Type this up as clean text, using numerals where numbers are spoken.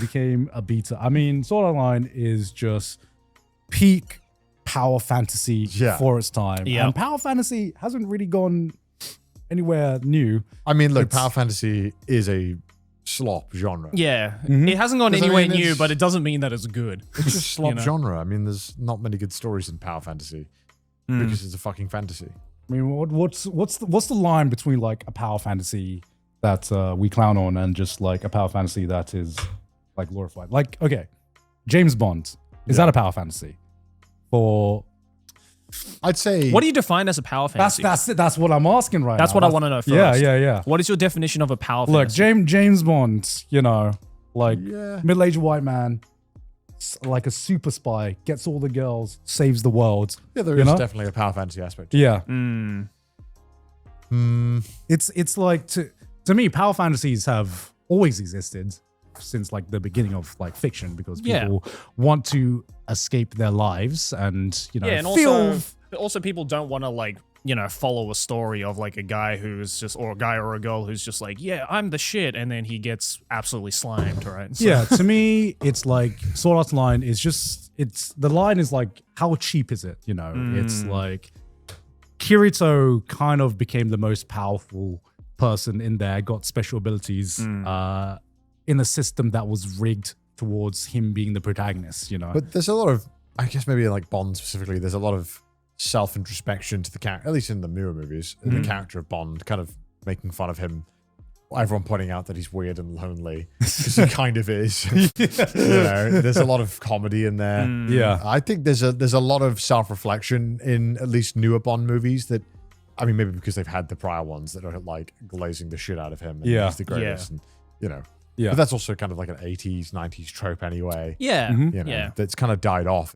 became a beta. I mean, Sword Art Online is just peak power fantasy for its time. Yeah. And power fantasy hasn't really gone anywhere new. I mean, look, power fantasy is a slop genre. Yeah. It hasn't gone anywhere new, it's- but it doesn't mean that it's good. It's just slop genre. I mean, there's not many good stories in power fantasy because it's a fucking fantasy. I mean, what's the line between like a power fantasy that we clown on and just like a power fantasy that is like glorified? Like, okay, James Bond, is that a power fantasy? For I'd say. What do you define as a power fantasy? that's what I'm asking right now. That's what I want to know first. Yeah. What is your definition of a power Look, fantasy? James Bond, you know, like middle-aged white man, like a super spy, gets all the girls, saves the world. Yeah, there is definitely a power fantasy aspect. Yeah. Mm. It's like to me, power fantasies have always existed since like the beginning of like fiction because people want to escape their lives and and also people don't want to like follow a story of like a guy who's just or a guy or a girl who's just like I'm the shit and then he gets absolutely slimed, right? So, yeah, to me it's like Sword Art Online is just the line is like how cheap is it? It's like Kirito kind of became the most powerful person in there, got special abilities in a system that was rigged towards him being the protagonist, But there's a lot of, I guess maybe like Bond specifically, there's a lot of self-introspection to the character, at least in the newer movies, in the character of Bond, kind of making fun of him. Everyone pointing out that he's weird and lonely, because he kind of is. There's a lot of comedy in there. Yeah. I think there's a lot of self-reflection in at least newer Bond movies that, I mean, maybe because they've had the prior ones that are like glazing the shit out of him. And he's the greatest. And, Yeah. But that's also kind of like an 80s, 90s trope anyway. Yeah. That's kind of died off.